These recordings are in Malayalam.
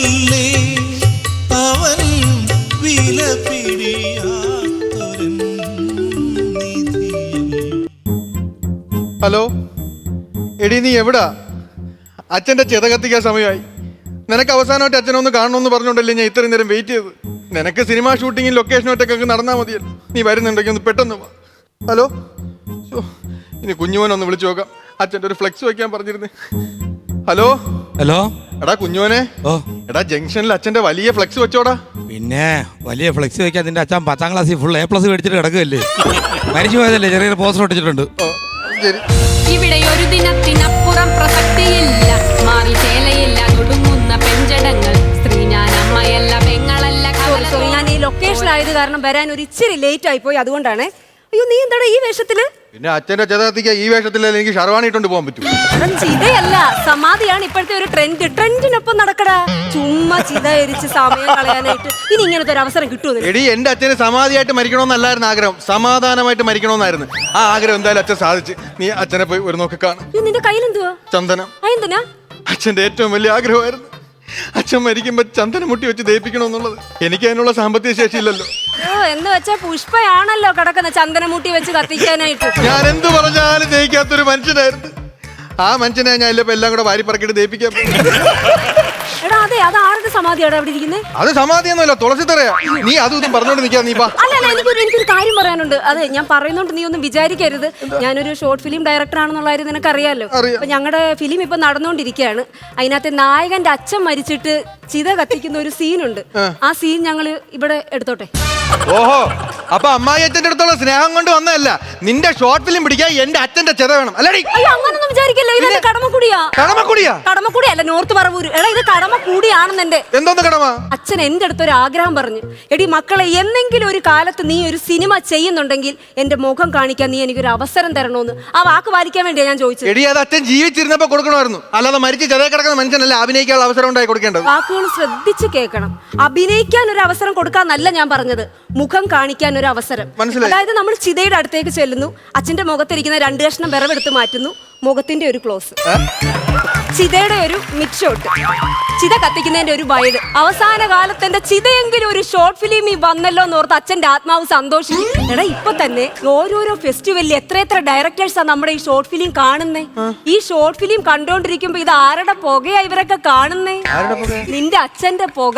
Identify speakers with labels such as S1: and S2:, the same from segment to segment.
S1: പോലല്ലേ അവൻ വിലപിടിയാത്തൊരൻ നിധിയല്ലേ.
S2: ഹലോ എടി, നീ എവിടാ? അച്ഛൻ്റെ ചെത കത്തിക്കാൻ സമയമായി. നിനക്ക് അവസാനമായിട്ട് അച്ഛനൊന്ന് കാണണമെന്ന് പറഞ്ഞോണ്ടല്ലേ ഞാൻ ഇത്രയും നേരം വെയിറ്റ് ചെയ്ത്. നിനക്ക് സിനിമാ ഷൂട്ടിങ്ങിൽ ലൊക്കേഷനൊറ്റൊക്കെ നടന്നാൽ മതിയല്ലോ. നീ വരുന്നുണ്ടെങ്കിൽ ഒന്ന് പെട്ടെന്ന് വാ. ഹലോ, ഇനി കുഞ്ഞുമോനൊന്ന് വിളിച്ചു നോക്കാം. അച്ഛൻ്റെ ഒരു ഫ്ലെക്സ് വെക്കാൻ പറഞ്ഞിരുന്നു. ഹലോ
S3: ഹലോ,
S2: എടാ കുഞ്ഞുമോനെ.
S3: ഓ
S2: എടാ ജംഗ്ഷനിൽ അച്ഛൻ്റെ വലിയ ഫ്ലെക്സ് വെച്ചോടാ.
S3: പിന്നെ വലിയ ഫ്ലെക്സ് വെക്കാൻ നിന്റെ അച്ഛൻ 10ാം ക്ലാസ്സിൽ ഫുൾ A+ മേടിച്ചിട്ട് കിടക്കുകയല്ലേ. മരിച്ചു പോയതല്ലേ, ചെറിയൊരു പോസ്റ്റർ ഒട്ടിച്ചിട്ടുണ്ട്.
S2: ഓ ശരി.
S4: ഇവിടെ ഒരു ദിനത്തിനപ്പുറം പ്രസക്തിയില്ല. മാറി ചേലയില്ല ഒടുങ്ങുന്ന പെൺജടങ്ങൾ. സ്ത്രീ ഞാൻ അമ്മയല്ല പെങ്ങളല്ല.
S5: സോറി, ഞാൻ ഈ ലൊക്കേഷൻ ആയത് കാരണം വരാൻ ഒരു ഇച്ചിരി ലേറ്റ് ആയി പോയി, അതുകൊണ്ടാണ്. അയ്യോ, നീ എന്താടാ ഈ വേഷത്തില്?
S2: പിന്നെ അച്ഛൻ്റെ ചെത കത്തിക്കാൻ ഈ വേഷത്തിലല്ലേ എനിക്ക് ഷർവാണി ഇട്ടോണ്ട് പോകാൻ പറ്റും.
S5: ചിതയല്ല, സമാധിയാണ് ഇപ്പോഴത്തെ ഒരു ട്രെൻഡ്. ട്രെൻഡിനൊപ്പം നടക്കടാ. ചുമ്മാ ചിത എരിച്ച് സമയം കളയാനായിട്ട് ഇനി ഇങ്ങനത്തെ ഒരു അവസരം കിട്ടുമോ?
S2: എടി, എന്റെ അച്ഛന് സമാധിയായിട്ട് മരിക്കണമെന്നല്ലായിരുന്നു ആഗ്രഹം, സമാധാനമായിട്ട് മരിക്കണമെന്നായിരുന്നു. ആ ആഗ്രഹം എന്തായാലും അച്ഛൻ സാധിച്ചു. നീ അച്ഛനെ പോയി ഒരു നോക്കി കാണും.
S5: നിന്റെ കയ്യിൽ എന്തുവാ?
S2: ചന്ദനം.
S5: എന്തിനാ?
S2: അച്ഛന്റെ ഏറ്റവും വലിയ ആഗ്രഹമായിരുന്നു അച്ഛൻ മരിക്കുമ്പോ ചന്ദനം മുട്ടി വെച്ച് ദയിപ്പിക്കണമെന്നുള്ളത്. എനിക്ക് അതിനുള്ള സാമ്പത്തിക ശേഷി ഇല്ലല്ലോ.
S5: എന്ന് വെച്ചാ പുഷ്പയാണല്ലോ കിടക്കുന്ന ചന്ദനമൂട്ടി വെച്ച് കത്തിക്കാനായിട്ട്.
S2: ഞാൻ എന്ത് പറഞ്ഞാലും ദഹിക്കാത്തൊരു മനുഷ്യനായിരുന്നു. ആ മനുഷ്യനെ ഞാൻ ഇല്ലപ്പോ എല്ലാം കൂടെ വാരി പറക്കിട്ട് ദയിപ്പിക്കാൻ.
S5: എടാ അതെ, അത് ആരുടെ സമാധിയാണ് അവിടെ ഇരിക്കുന്നത്?
S2: അത് സമാധിയൊന്നുമല്ല, തുളസി തറയാ. നീ അതും ഇതും പറഞ്ഞോണ്ട് നിൽക്കാ. നീ
S5: അല്ല, എനിക്കൊരു കാര്യം പറയാനുണ്ട്. അതെ, ഞാൻ പറയുന്നോണ്ട് നീ ഒന്നും വിചാരിക്കരുത്. ഞാനൊരു ഷോർട്ട് ഫിലിം ഡയറക്ടർ ആണെന്നുള്ള കാര്യം നിനക്ക് അറിയാലോ. അപ്പൊ ഞങ്ങളുടെ ഫിലിം ഇപ്പൊ നടന്നുകൊണ്ടിരിക്കുകയാണ്. അതിനകത്ത് നായകന്റെ അച്ഛൻ മരിച്ചിട്ട് ചിത കത്തിക്കുന്ന ഒരു സീനുണ്ട്. ആ സീൻ ഞങ്ങള് ഇവിടെ എടുത്തോട്ടെ.
S2: ഓഹോ, അപ്പൊ അമ്മായി അച്ഛന്റെ അടുത്തുള്ള സ്നേഹം കൊണ്ട് വന്നതല്ല, നിന്റെ ഷോർട്ട് ഫിലിം പിടിക്കാൻ എന്റെ അച്ഛന്റെ ചെത വേണം അല്ലേടി?
S5: അയ്യോ, അങ്ങനൊന്നും വിചാരിക്കല്ലോ. ഇത് കടമക്കുടിയാ.
S2: കടമക്കുടിയാ?
S5: കടമക്കുടിയല്ല, നോർത്ത് പറവൂര്. എടാ, ഇത് കടമക്കുടിയാണെന്നെ.
S2: എന്തോന്ന് കടമ?
S5: അച്ഛൻ എന്റെ അടുത്തൊരു ആഗ്രഹം പറഞ്ഞു. എടി മക്കളെ, എന്തെങ്കിലും ഒരു കാലത്ത് നീ ഒരു സിനിമ ചെയ്യുന്നുണ്ടെങ്കിൽ എന്റെ മുഖം കാണിക്കാൻ നീ എനിക്കൊരു അവസരം തരണോന്ന്. ആ വാക്ക് പാലിക്കാൻ വേണ്ടിയാ ഞാൻ ചോദിച്ചത്.
S2: എടി, അത് അച്ഛൻ ജീവിച്ചിരുന്നപ്പോ കൊടുക്കണമായിരുന്നു, അല്ലാതെ മരിച്ച് ചെതേ കിടക്കുന്ന മനുഷ്യനല്ല അഭിനയിക്കാനുള്ള അവസരം ഉണ്ടായി കൊടുക്കേണ്ടത്.
S5: വാക്കുകൾ ശ്രദ്ധിച്ച് കേൾക്കണം. അഭിനയിക്കാൻ ഒരു അവസരം കൊടുക്കാന്നല്ല ഞാൻ പറഞ്ഞത്, മുഖം കാണിക്കാൻ ഒരു അവസരം. അതായത് നമ്മൾ ചിതയുടെ അടുത്തേക്ക് ചെല്ലുന്നു, അച്ഛന്റെ മുഖത്തിരിക്കുന്ന 2 കഷ്ണം വിറവെടുത്ത് മാറ്റുന്നു, മുഖത്തിന്റെ ഒരു ക്ലോസ്, ചിതയുടെ ഒരു മിഡ് ഷോട്ട്, ചിത കത്തിക്കുന്നതിന്റെ ഒരു വൈഡ്. അവസാന കാലത്ത് എന്റെ ചിതയെങ്കിലും ഒരു ഷോർട്ട് ഫിലിം ഈ വന്നല്ലോ എന്നോർത്ത് അച്ഛന്റെ ആത്മാവ് സന്തോഷിക്കും. എടാ, ഇപ്പൊ തന്നെ ഓരോരോ ഫെസ്റ്റിവലിൽ എത്ര ഡയറക്ടേഴ്സാ നമ്മുടെ ഈ ഷോർട്ട് ഫിലിം കാണുന്നേ. ഈ ഷോർട്ട് ഫിലിം കണ്ടോണ്ടിരിക്കുമ്പോ ഇത് ആരുടെ പുകയാ ഇവരൊക്കെ കാണുന്നേ? നിന്റെ അച്ഛന്റെ പുക.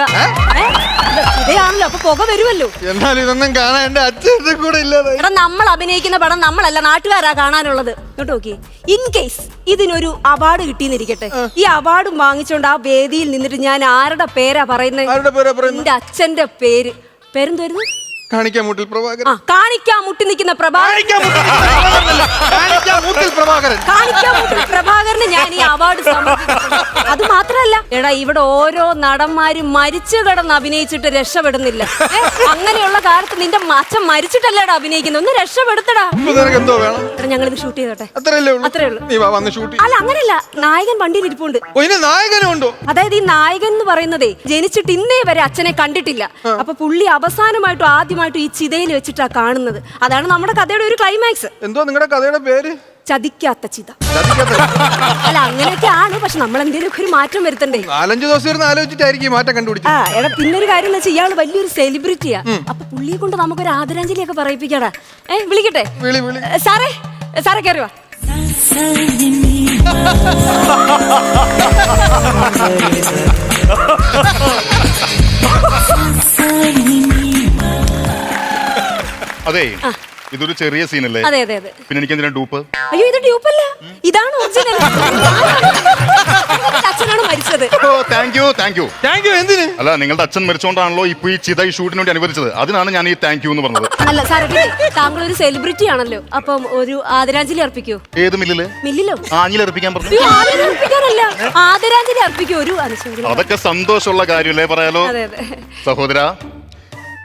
S5: ഇതയാണല്ലോ, അപ്പൊ പുക വരുമല്ലോ.
S2: എന്നാലും ഇതൊന്നും കാണാൻ എന്റെ അച്ഛന്റെ കൂടെ ഇല്ലാതെ.
S5: എടാ, നമ്മൾ അഭിനയിക്കുന്ന പടം നമ്മളല്ല, നാട്ടുകാരാ കാണാനുള്ളത്. ഇങ്ങോട്ട് നോക്കി. ഇൻ കേസ് ഇതിനൊരു അവാർഡ് കിട്ടിയെന്നിരിക്കട്ടെ, ഈ അവാർഡ് വാങ്ങിച്ചോണ്ട് ആ വേദിയിൽ നിന്നിട്ട് ഞാൻ ആരുടെ പേരാ പറയുന്നത്? എന്റെ അച്ഛന്റെ പേര്. പേരെന്തായിരുന്നു?
S2: കാണിക്കാമുട്ടിൽ പ്രഭാകരൻ.
S5: കാണിക്കാമുട്ടി നിൽക്കുന്ന കാണിക്കാമുട്ടിൽ പ്രഭാകരന് ഞാൻ ഈ അവാർഡ് സമർപ്പിക്കുന്നു. അത് മാത്രല്ല, എടാ, ഇവിടെ ഓരോ നടന്മാരും മരിച്ചു കിടന്ന് അഭിനയിച്ചിട്ട് രക്ഷപ്പെടുന്നില്ല. അങ്ങനെയുള്ള കാലത്ത് നിന്റെ അച്ഛൻ മരിച്ചിട്ടല്ലേടാ അഭിനയിക്കുന്നത്. ഒന്ന് രക്ഷപ്പെടുത്തടാ. ഞങ്ങളിത് ഷൂട്ട് ചെയ്തോട്ടെ. അത്രേ ഉള്ളൂ. അല്ല, അങ്ങനല്ല, നായകൻ വണ്ടിയിൽ ഇരിപ്പുണ്ട്. അതായത് ഈ നായകൻ എന്ന് പറയുന്നതേ ജനിച്ചിട്ട് ഇന്നേ വരെ അച്ഛനെ കണ്ടിട്ടില്ല. അപ്പൊ പുള്ളി അവസാനമായിട്ടും ആദ്യമായിട്ടും ഈ ചിതയിൽ വെച്ചിട്ടാ കാണുന്നത്. അതാണ് നമ്മുടെ കഥയുടെ ഒരു ക്ലൈമാക്സ്.
S2: എന്തോ നിങ്ങളുടെ കഥയുടെ പേര്?
S5: ചതിക്കാത്ത ചിത. അല്ല, അങ്ങനെയൊക്കെ ആണ്, പക്ഷെ നമ്മൾ എന്തെങ്കിലും ഒരു മാറ്റം വരുത്തണ്ടേ?
S2: 4-5 ദിവസം ആലോചിച്ചിട്ടായിരിക്കും മാറ്റം കണ്ടുപിടിച്ചത്.
S5: എടാ, പിന്നൊരു കാര്യം എന്ന് വെച്ചാൽ ഇയാള് വലിയൊരു സെലിബ്രിറ്റിയാ. അപ്പൊ പുള്ളിയെ കൊണ്ട് നമുക്കൊരു ആദരാഞ്ജലി ഒക്കെ പറയിപ്പിക്കടാ. വിളിക്കട്ടെ? സാറേ, സാറേ കയറി വാ.
S6: അതെ, ഇതൊരു ചെറിയ സീനല്ലേ?
S5: അതെ അതെ അതെ.
S6: പിന്നെ എനിക്ക് എന്തിനാ ഡൂപ്പ്?
S5: അയ്യോ, ഇത് ഡ്യൂപ്പല്ല, ഇതാണ് ഒറിജിനൽ. അച്ഛനാണ് മരിച്ചത്.
S6: എന്തിന്? അല്ല, നിങ്ങളുടെ അച്ഛൻ മരിച്ചോണ്ടാണല്ലോ ഇപ്പൊ ഈ ചിത ഈ ഷൂട്ടിന് വേണ്ടി അനുവദിച്ചത്. അതിനാണ് ഞാൻ ഈ താങ്ക് യു എന്ന് പറഞ്ഞത്.
S5: അല്ല സാറേ, താങ്കൾ ഒരു സെലിബ്രിറ്റി ആണല്ലോ, അപ്പം ഒരു ആദരാഞ്ജലി അർപ്പിക്കൂ.
S6: ഏത് മില്ലില്?
S5: മില്ലിലോ?
S6: ആഞ്ഞിൽ അർപ്പിക്കാൻ പറഞ്ഞു.
S5: അർപ്പിക്കാനല്ല, ആദരാഞ്ജലി അർപ്പിക്കൂ. ഒരു അനുശോചനം.
S6: അതൊക്കെ സന്തോഷമുള്ള കാര്യമല്ലേ, പറയാലോ. സഹോദര,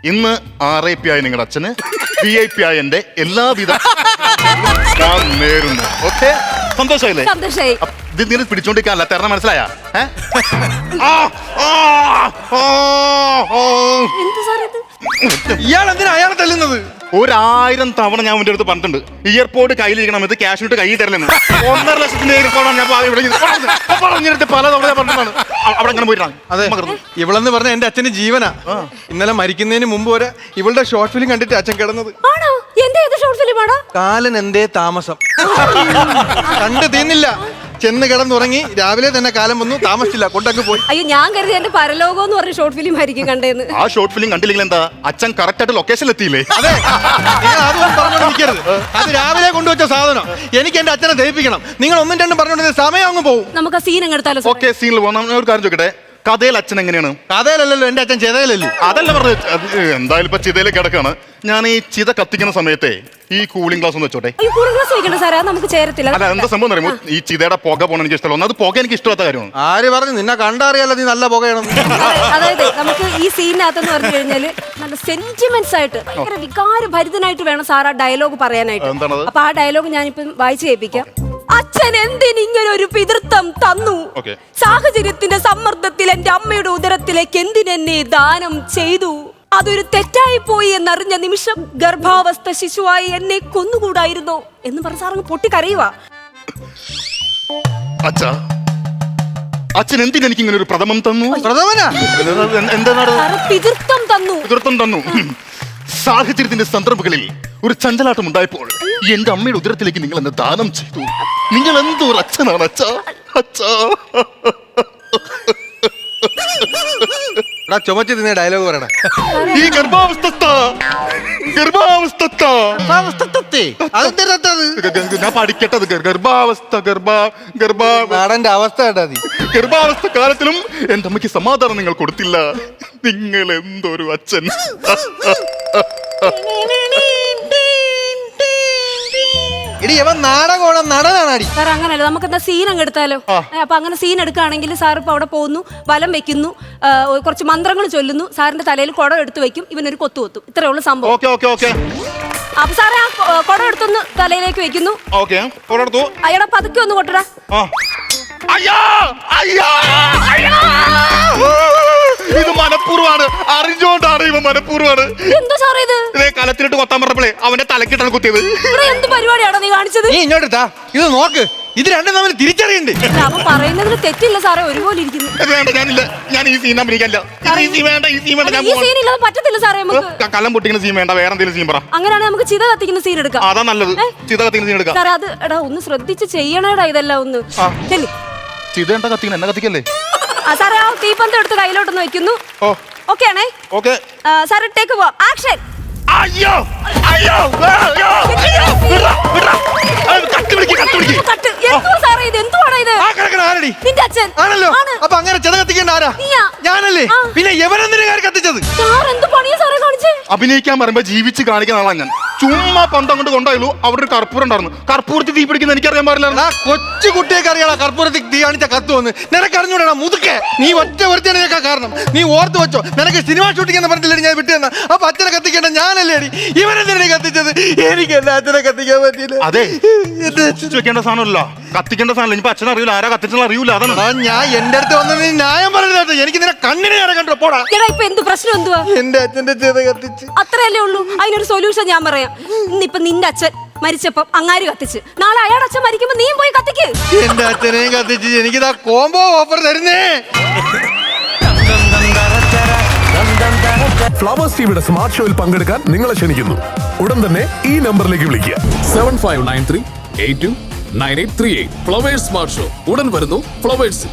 S6: ഇന്ന് RIP ആയ നിങ്ങളുടെ അച്ഛന് VIP ആയ എന്റെ എല്ലാവിധ ഞാൻ നേരുന്നു. ഓക്കെ, സന്തോഷമായില്ലേ?
S5: സന്തോഷമായി.
S6: ഇത് നിങ്ങൾ പിടിച്ചോണ്ടിരിക്കാനല്ല, തരണം, മനസ്സിലായ?
S2: ഇയാൾ എന്തിനാ അയാളെ തല്ലുന്നത്?
S6: 1000 തവണ ഞാൻ അവന്റെ അടുത്ത് പറഞ്ഞിട്ടുണ്ട് ഇയർപോഡ് കയ്യിലിരിക്കണം ഇത് ക്യാഷ് ഇട്ട് കൈ തരലെന്ന് 1.5 ലക്ഷത്തിന്റെ ഇയർപോഡാണ് ഞാൻ ഇവിടെ പറഞ്ഞിട്ട് പല തവണ പറഞ്ഞതാണ് അവിടെ അങ്ങനെ പോയിട്ടാണ്.
S2: അതെ, ഇവളെന്ന് പറഞ്ഞ എന്റെ അച്ഛന് ജീവനാ. ഇന്നലെ മരിക്കുന്നതിന് മുമ്പ് വരെ ഇവളുടെ ഷോർട്ട് ഫിലിം കണ്ടിട്ട് അച്ഛൻ കിടന്നത്.
S5: ആണോ? എന്റെ ഏത് ഷോർട്ട് ഫിലിം ആണോ?
S2: കാലൻ എന്തേ താമസം. കണ്ടു തീർന്നില്ല, ചെന്ന് കിടന്നുറങ്ങി, രാവിലെ തന്നെ കാലം വന്നു, താമസിച്ചില്ല, കൊണ്ടങ്ങ് പോയി.
S5: അയ്യോ, ഞാൻ കരുതി എന്റെ പരലോകം എന്ന് പറഞ്ഞ ഷോർട്ട് ഫിലിം ആയിരിക്കും കണ്ടേന്ന്.
S6: ആ ഷോർട്ട് ഫിലിം കണ്ടില്ലെങ്കിൽ എന്താ, അച്ഛൻ കറക്റ്റ് ആയിട്ട് ലൊക്കേഷനിൽ എത്തിയില്ലേ?
S2: അതെ, നിങ്ങൾ അതൊന്നും പറഞ്ഞോണ്ട് നിൽക്കരുത്. അത് രാവിലെ കൊണ്ടുവച്ച സാധനം. എനിക്ക് എന്റെ അച്ഛനെ ദഹിപ്പിക്കണം. നിങ്ങൾ ഒന്നും രണ്ടും പറഞ്ഞോണ്ട് സമയം അങ്ങ് പോകും.
S5: നമുക്ക് ആ സീൻ അങ്ങ് എടുത്താലോ?
S6: ഓക്കെ, സീനിൽ പോകാം. ഞാൻ ഒരു കാര്യം ചോദിക്കട്ടെ, കഥയിൽ അച്ഛൻ എങ്ങനെയാണ്?
S2: കഥയിലല്ലല്ലോ, എന്റെ അച്ഛൻ ചെതയിലല്ലേ.
S6: അതല്ല പറഞ്ഞത്, എന്തായാലും ഇപ്പൊ ചിതയിൽ കിടക്കാണ്. ഞാൻ ഈ ചിത കത്തിക്കുന്ന സമയത്തെ ഈ കൂളിംഗ് ഗ്ലാസ് ഒന്ന് വെച്ചോട്ടെ.
S5: അയ്യോ, കൂളിംഗ് ഗ്ലാസ് വെക്കണ്ട സാറേ, അത് നമുക്ക് ചേരത്തില്ല.
S6: അല്ല, എന്താ സംഭവം അറിയുമോ, ഈ ചിതയുടെ പുക പോകണം എനിക്ക് ഇഷ്ടമല്ല. അത് പുക എനിക്ക് ഇഷ്ടമാത്ത കാര്യമാണ്.
S2: ആര് പറഞ്ഞു? നിന്നെ കണ്ടറിയാലോ നീ നല്ല പുകയണം.
S5: അതായത് നമുക്ക് ഈ സീനിനകത്തെന്ന് പറഞ്ഞു കഴിഞ്ഞാല് നല്ല സെന്റിമെന്റ്സ് ആയിട്ട് ഭയങ്കര വികാരഭരിതനായിട്ട് വേണം സാർ ആ ഡയലോഗ് പറയാനായിട്ട്.
S6: എന്താണത്?
S5: അപ്പൊ ആ ഡയലോഗ് ഞാനിപ്പം വായിച്ചു കേൾപ്പിക്കാം. അച്ഛൻ എന്തിന് ഇങ്ങനെ ഒരു പിതൃത്വം തന്നു?
S6: Okay.
S5: സാഹചര്യത്തിന്റെ സമ്മർദ്ദത്തിൽ എന്റെ അമ്മയുടെ ഉദരത്തിലേക്ക് എന്തിനെന്നെ ദാനം ചെയ്തു? അതൊരു തെറ്റായി പോയി എന്നറിഞ്ഞ നിമിഷം ഗർഭാവസ്ഥ ശിശുവായി എന്നെ കൊന്നുകൂടായിരുന്നോ എന്ന് പറഞ്ഞ സാറങ്ങ് പൊട്ടിക്കരയുവാ.
S6: അച്ഛൻ എന്തിന് എനിക്ക് ഇങ്ങനെ ഒരു പ്രഥമം തന്നു?
S2: പ്രഥമനാ?
S6: എന്താണ്?
S5: പിതൃത്വം തന്നു.
S6: പിതൃത്വം തന്നു. സാഹചര്യത്തിന്റെ സന്ദർഭങ്ങളിൽ ഒരു ചഞ്ചലാട്ടം ഉണ്ടായപ്പോൾ എന്റെ അമ്മയുടെ ഉദരത്തിലേക്ക് നിങ്ങൾ എന്നെ ദാനം ചെയ്തു. നിങ്ങൾ എന്തോ ഒരു അച്ഛനാണ് അച്ഛാ. അച്ഛാ,
S2: ചുമച്ച് തിന്ന ഡയലോഗ് പറയണേ.
S6: ഈ ഞാൻ പഠിക്കട്ടത്.
S2: നാടന്റെ അവസ്ഥ കേട്ടാ നീ.
S6: ഗർഭാവസ്ഥ കാലത്തിലും എന്റെ അമ്മയ്ക്ക് സമാധാനം നിങ്ങൾ കൊടുത്തില്ല. നിങ്ങൾ എന്തൊരു അച്ഛൻ.
S2: ഇടി ഇവൻ നാടകോണം നടനാണടി.
S5: സാർ അങ്ങനല്ല, നമുക്ക് എന്താ സീൻ അങ്ങ് എടുത്താലോ? അപ്പൊ അങ്ങനെ സീൻ എടുക്കുകയാണെങ്കിൽ സാർ ഇപ്പൊ അവിടെ പോകുന്നു, വലം വെക്കുന്നു, കുറച്ച് മന്ത്രങ്ങൾ ചൊല്ലുന്നു, സാറിന്റെ തലയിൽ കുടം എടുത്ത് വെക്കും, ഇവനൊരു കൊത്തു കൊത്തും. ഇത്രേ ഉള്ളൂ സംഭവം. അപ്പൊ സാറേ ആ കുടം എടുത്തൊന്ന് തലയിലേക്ക് വെക്കുന്നു. അയാളെ പതുക്കെ ഒന്ന് കൊട്ടടാ.
S6: ഇത് മനഃപൂർവ്വമാണ്, അറിഞ്ഞുകൊണ്ടാണ്. ഇവ മനഃപൂർവ്വമാണ്.
S5: എന്താ സാറേ ഇത്?
S6: കലത്തിലിട്ട് കൊത്താൻ പറഞ്ഞപ്പോഴേ അവന്റെ തലക്കിട്ടാണ് കുത്തിയത്.
S5: ഇവിടെ എന്ത് പരിപാടിയാണോ നീ കാണിച്ചത്?
S2: നീ ഇങ്ങോട്ട് താ, ഇത് നോക്ക്, ഇത് രണ്ടും തമ്മിൽ തിരിച്ചറിയണ്ടേ?
S5: അവൻ പറയുന്നതിൽ തെറ്റില്ല സാറേ, ഒരുപോലെ ഇരിക്കുന്നു.
S6: വേണ്ട, ഞാനില്ല, ഞാൻ ഈ സീൻ അഭിനയിക്കല്ല. ഈ സീൻ വേണ്ട, ഈ സീൻ വേണ്ട.
S5: ഈ സീൻ ഇല്ലാതെ പറ്റത്തില്ല സാറേ നമുക്ക്.
S6: കലം പൊട്ടിക്കുന്ന സീൻ വേണ്ട, വേറെ എന്തെങ്കിലും സീൻ പറ.
S5: അങ്ങനെയാണെങ്കിൽ നമുക്ക് ചിത കത്തിക്കുന്ന സീൻ എടുക്കാം.
S6: അതാ നല്ലത്, ചിത കത്തിക്കുന്ന സീൻ എടുക്കാം.
S5: സാറേ അത് എടാ ഒന്ന് ശ്രദ്ധിച്ച് ചെയ്യണേടാ ഇതെല്ലാം ഒന്ന്. ചെല്ലി
S6: ചിത എന്താ കത്തിക്കണം, എന്നെ കത്തിക്കല്ലേ?
S5: സാറേ ആ തീപ്പന്തം എടുത്ത് കയ്യിലോട്ടൊന്ന് വെക്കുന്നു. ഓക്കെ ആണേ?
S6: ഓക്കെ
S5: സാർ ഇട്ടേക്ക് പോവാം. ആക്ഷൻ.
S6: അയ്യോ അയ്യോ അയ്യോ
S5: കട്ട്. എന്തോ സാറേ ഇത്? എന്തുവാണ് ഇത്?
S2: ആ കിടക്കണ ആരടി?
S5: നിന്റെ അച്ഛൻ
S2: ആണല്ലോ.
S5: ആണ്.
S2: അപ്പൊ അങ്ങനെ ചെത കത്തിക്കേണ്ട ആരാ?
S5: നീയാ.
S2: ഞാനല്ലേ? പിന്നെ എവനെന്തിനാ കാര്യം കത്തിച്ചത്?
S5: സാർ എന്ത് പണിയാ സാറേ കാണിച്ചേ?
S6: അഭിനയിക്കാൻ പറയുമ്പോ ജീവിച്ച് കാണിക്കുന്ന ആളാണ് ഞാൻ. ചുമ്മാ പന്തം കൊണ്ട് കൊണ്ടായാലും അവിടെ ഒരു കർപ്പൂരം ഉണ്ടായിരുന്നു. കർപ്പൂരത്തിൽ തീ പിടിക്കുന്ന എനിക്കറിയാൻ പാടില്ല.
S2: കൊച്ചു കുട്ടിയൊക്കെ അറിയാളാ കർപ്പൂരത്തിൽ തീ കാണിച്ച കത്ത് വന്ന്. നിനക്കറിഞ്ഞൂടാ മുതുക്കെ? നീ ഒറ്റ ഒരുത്തനെയൊക്കെ കാരണം. നീ ഓർത്ത് വെച്ചോ, നിനക്ക് സിനിമ ഷൂട്ടിംഗ് എന്ന് പറഞ്ഞില്ലേ ഞാൻ വിട്ടു തന്ന? അപ്പൊ അച്ഛനെ കത്തിക്കേണ്ട ഞാനല്ലേ അടി? ഇവനെന്തിനാണ് കത്തിച്ചത്? എനിക്ക് എന്റെ അച്ഛനെ കത്തിക്കാൻ പറ്റിയില്ല.
S6: അതെ, വെക്കേണ്ട സാധനമല്ല, കത്തിക്കേണ്ട സാധനം. ഇനിയിപ്പോ അച്ഛൻ അറിയില്ല, ആരാ കത്തിച്ചെന്ന് അറിയില്ല. അതാണ്
S2: ഞാൻ എന്റെ അടുത്ത് വന്ന നീ ന്യായം പറയുന്നത്. എനിക്ക് നിന്നെ കണ്ണിനെ നേരെ കണ്ടോ പോടാ.
S5: ഇപ്പൊ എന്ത് പ്രശ്നം എന്തുവാ?
S2: എന്റെ അച്ഛന്റെ ചെത കത്തിച്ച്.
S5: അത്രയല്ലേ ഉള്ളൂ. അതിനൊരു സൊല്യൂഷൻ ഞാൻ പറയാം. ഇന്നിപ്പൊ നിന്റെ അച്ഛൻ മരിച്ചപ്പം അങ്ങാര് കത്തിച്ച്, നാളെ അയാളുടെ അച്ഛൻ മരിക്കുമ്പോ നീയും പോയി കത്തിക്ക്.
S2: എന്റെ അച്ഛനെയും കത്തിച്ച് എനിക്കിതാ കോംബോ ഓഫർ തരുന്നേ.
S7: ഫ്ലവേഴ്സ് ടിവിയുടെ സ്മാർട്ട് ഷോയിൽ പങ്കെടുക്കാൻ നിങ്ങളെ ക്ഷണിക്കുന്നു. ഉടൻ തന്നെ ഈ നമ്പറിലേക്ക് വിളിക്കുക.
S8: 7593829838. ഫ്ലവേഴ്സ് സ്മാർട്ട് ഷോ ഉടൻ വരുന്നു ഫ്ലവേഴ്സ്.